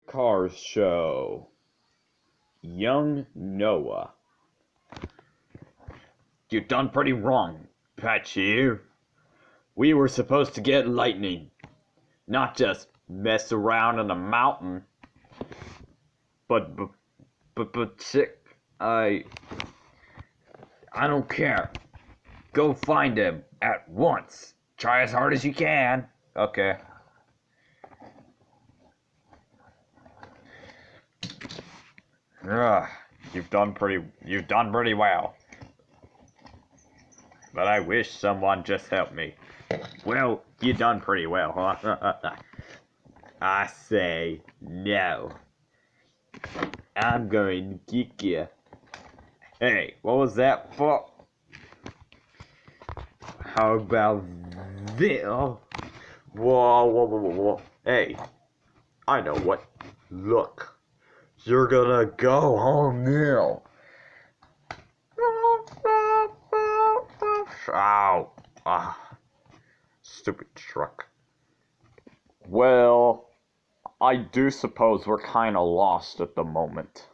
Cars Show. Young Noah. You done pretty wrong, Patch here. We were supposed to get lightning, not just mess around in a mountain. But chick, I don't care. Go find him at once. Try as hard as you can. Okay. Ugh, you've done pretty well. But I wish someone just helped me. Well, you done pretty well, huh? I say no. I'm going to kick you. Hey, what was that for? How about this? Whoa. Hey, I know what. Look, you're gonna go home now. Ow. Stupid truck. Well, I do suppose we're kinda lost at the moment.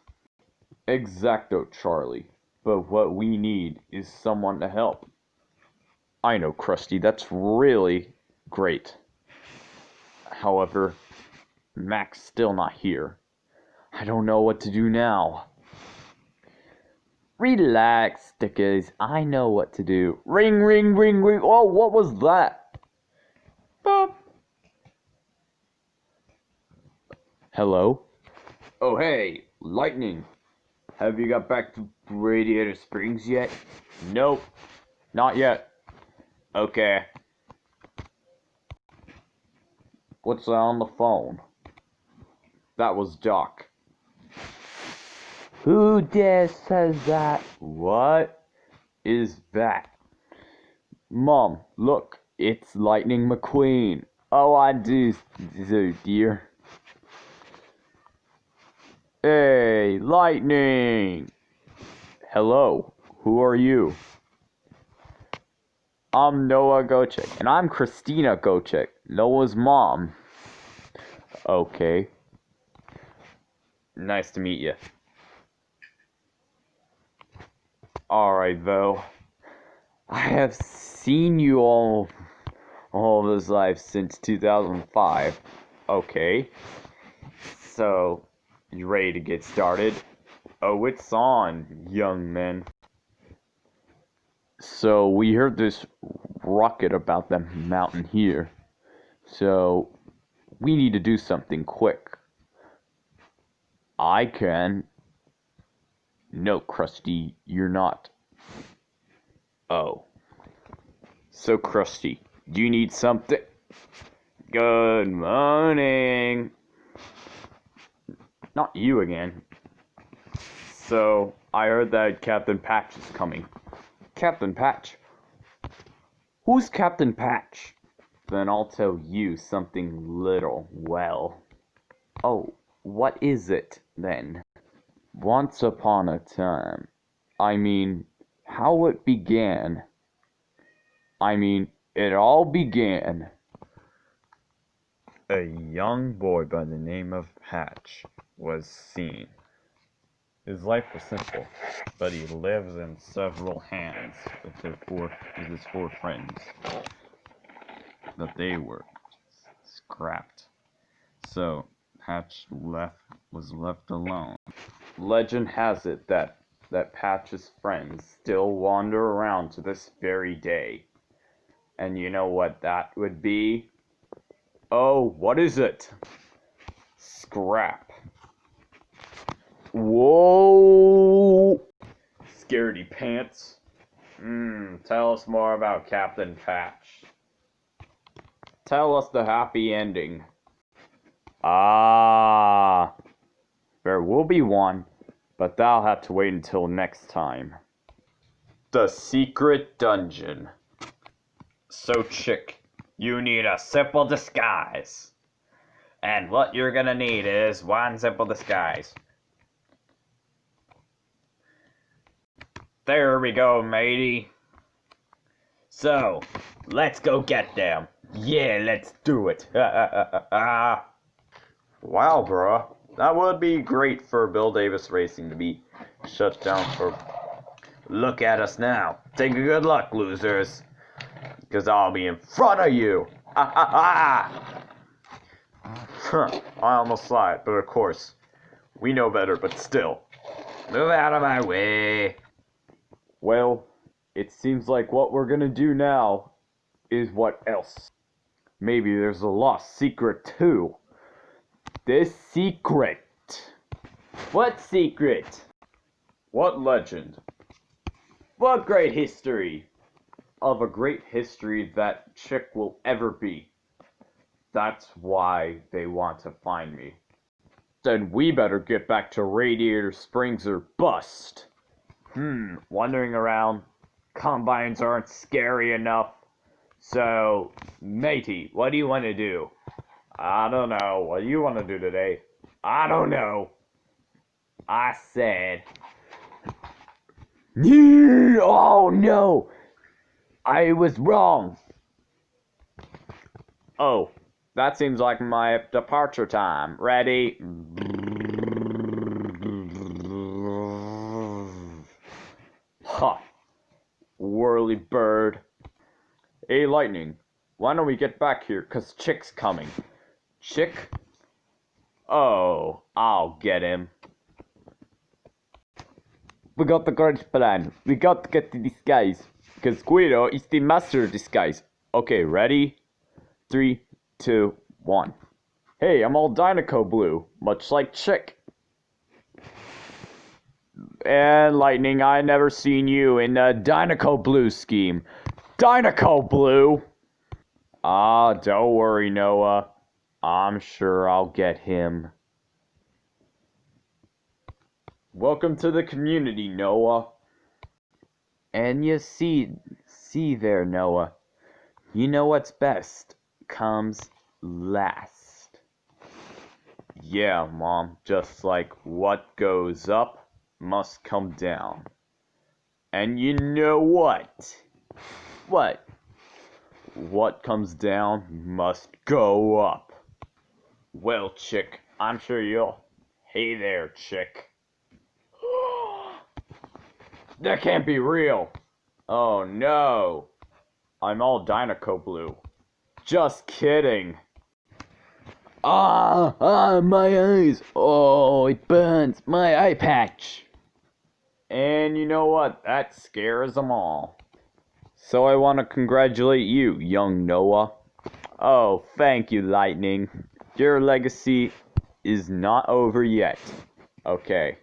Exacto, Charlie. But what we need is someone to help. I know, Krusty, that's really great. However, Mac's still not here. I don't know what to do now. Relax, Stickers. I know what to do. Ring, ring, ring, ring. Oh, what was that? Boop. Hello? Oh, hey, Lightning. Have you got back to Radiator Springs yet? Nope, not yet. Okay. What's that on the phone? That was Doc. Who dare says that? What is that? Mom, look, it's Lightning McQueen. Oh, I do, dear. Hey, Lightning! Hello, who are you? I'm Noah Gochek, and I'm Christina Gochek, Noah's mom. Okay. Nice to meet you. Alright, though. I have seen you all this life since 2005. Okay. So, you ready to get started? Oh, it's on, young men. So, we heard this rocket about the mountain here. So, we need to do something quick. I can. No, Krusty, you're not. Oh. So, Krusty, do you need something? Good morning. Not you again. So, I heard that Captain Patch is coming. Captain Patch? Who's Captain Patch? Then I'll tell you something little, well. Oh, what is it, then? Once upon a time. I mean, how it began. It all began. A young boy by the name of Patch was seen. His life was simple, but he lives in several hands with his four friends. But they were scrapped. So Patch was left alone. Legend has it that Patch's friends still wander around to this very day. And you know what that would be? Oh, what is it? Scrap. Whoa! Scaredy pants. Tell us more about Captain Patch. Tell us the happy ending. Ah, there will be one, but that'll have to wait until next time. The Secret Dungeon. So, chick, you need a simple disguise. And what you're gonna need is one simple disguise. There we go, matey. So, let's go get them. Yeah, let's do it. Wow, bruh. That would be great for Bill Davis Racing to be shut down for... Look at us now. Take a good look, losers. Because I'll be in front of you. Ha ha ha! I almost lied, but of course, we know better, but still. Move out of my way. Well, it seems like what we're gonna do now is what else? Maybe there's a lost secret too. This secret. What secret? What legend? What great history? Of a great history that Chick will ever be. That's why they want to find me. Then we better get back to Radiator Springs or bust. Wandering around. Combines aren't scary enough. So, matey, what do you want to do? I don't know. What do you want to do today? I don't know. I said... Oh no! I was wrong. Oh, that seems like my departure time. Ready? Ha! Whirly bird. Hey, Lightning. Why don't we get back here? 'Cause Chick's coming. Chick? Oh, I'll get him. We got the great plan. We got to get to disguise. Because Guido is the master of disguise. Okay, ready? 3, 2, 1. Hey, I'm all Dynaco blue. Much like Chick. And Lightning, I never seen you in the Dynaco blue scheme. Dynaco blue! Ah, don't worry, Noah. I'm sure I'll get him. Welcome to the community, Noah. And you see there, Noah. You know what's best comes last. Yeah, Mom, just like what goes up must come down. And you know what? What? What comes down must go up. Well, Chick, I'm sure you'll... Hey there, Chick. That can't be real. Oh no. I'm all Dynaco blue. Just kidding. My eyes. Oh, it burns. My eye patch. And you know what? That scares them all. So I want to congratulate you, young Noah. Oh, thank you, Lightning. Your legacy is not over yet. Okay.